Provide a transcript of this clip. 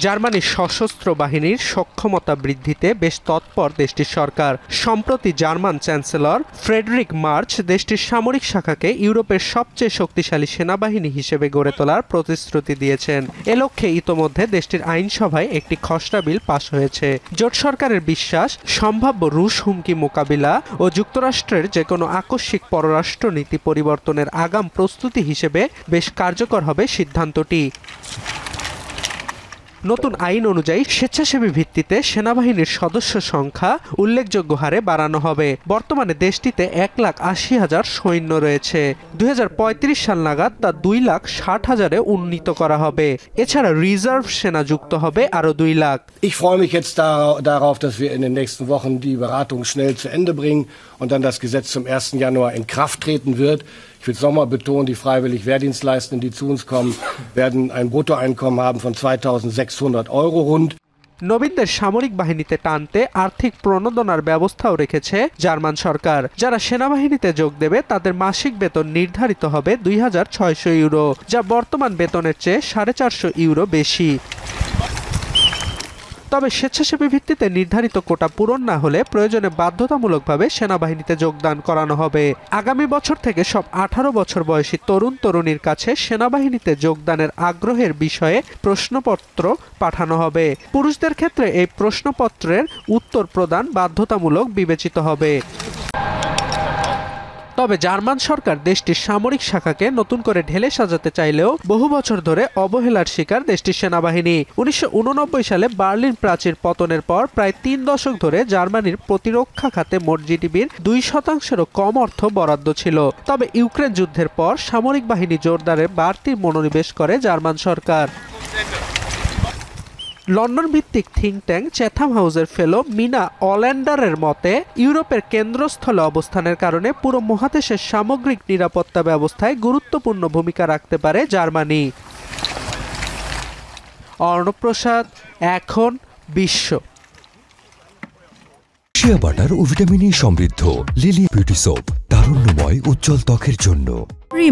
জার্মানির সশস্ত্র বাহিনীর সক্ষমতা বৃদ্ধিতে বেশ তৎপর দেশটির সরকার। সম্প্রতি জার্মান চ্যান্সেলর ফ্রেডরিক মার্চ দেশটির সামরিক শাখাকে ইউরোপের সবচেয়ে শক্তিশালী সেনাবাহিনী হিসেবে গড়ে তোলার প্রতিশ্রুতি দিয়েছেন। এ লক্ষ্যে ইতোমধ্যে দেশটির আইনসভায় একটি খসড়া বিল পাস হয়েছে। জোট সরকারের বিশ্বাস, সম্ভাব্য রুশ হুমকি মোকাবিলা ও যুক্তরাষ্ট্রের যে কোনো আকস্মিক পররাষ্ট্রনীতি পরিবর্তনের আগাম প্রস্তুতি হিসেবে বেশ কার্যকর হবে সিদ্ধান্তটি। নতুন আইন অনুযায়ী স্বেচ্ছাসেবী ভিত্তিতে সেনাবাহিনীর সদস্য সংখ্যা উল্লেখযোগ্য হারে বাড়ানো হবে। বর্তমানে দেশটিতে 1,80,000 সৈন্য রয়েছে। 2035 সাল নাগাদ তা 2,60,000-এ উন্নীত করা হবে। এছাড়া রিজার্ভ সেনা যুক্ত হবে আরও 2 lakh. Ich freue mich jetzt darauf, dass wir in den nächsten Wochen die Beratung schnell zu Ende bringen und dann das Gesetz zum 1. Januar in Kraft treten wird. Ich will es nochmal betonen, die freiwillig Wehrdienstleistenden, die zu uns kommen, werden ein Bruttoeinkommen haben von 2.600 Euro rund. নবীনদের সামরিক বাহিনীতে টানতে আর্থিক প্রণোদনার ব্যবস্থাও রেখেছে German সরকার। যারা সেনাবাহিনীতে যোগ দেবে তাদের মাসিক বেতন নির্ধারিত হবে 2,600 ইউরো, যা বর্তমান বেতনের চেয়ে 450 ইউরো বেশি। তবে স্বেচ্ছাসেবী ভিত্তিতে নির্ধারিত কোটা পূরণ না হলে প্রয়োজনে বাধ্যতামূলকভাবে সেনাবাহিনীতে যোগদান করানো হবে। আগামী বছর থেকে সব 18 বছর বয়সী তরুণ তরুণীর কাছে সেনাবাহিনীতে যোগদানের আগ্রহের বিষয়ে প্রশ্নপত্র পাঠানো হবে। পুরুষদের ক্ষেত্রে এই প্রশ্নপত্রের উত্তর প্রদান বাধ্যতামূলক বিবেচিত হবে। তবে জার্মান সরকার দেশটির সামরিক শাখাকে নতুন করে ঢেলে সাজাতে চাইলেও বহু বছর ধরে অবহেলার শিকার দেশটির সেনাবাহিনী। 1989 সালে বার্লিন প্রাচীর পতনের পর প্রায় 3 দশক ধরে জার্মানির প্রতিরক্ষা খাতে মোট জিডিপির 2%-এরও কম অর্থ বরাদ্দ ছিল। তবে ইউক্রেন যুদ্ধের পর সামরিক বাহিনী জোরদারে বাড়তি মনোনিবেশ করে জার্মান সরকার। লন্ডন ভিত্তিক থিঙ্ক ট্যাঙ্ক চ্যাথাম হাউসের ফেলো মিনা অল্যান্ডারের মতে, ইউরোপের কেন্দ্রস্থলে অবস্থানের কারণে পুরো মহাদেশের সামগ্রিক নিরাপত্তা ব্যবস্থায় গুরুত্বপূর্ণ ভূমিকা রাখতে পারে জার্মানি। অর্ণব প্রসাদ, এখন বিশ্ব। শিয়া বাটার ও ভিটামিন ই সমৃদ্ধ লিলি বিউটি সোপ, তারুণ্যময় উজ্জ্বল ত্বকের জন্য।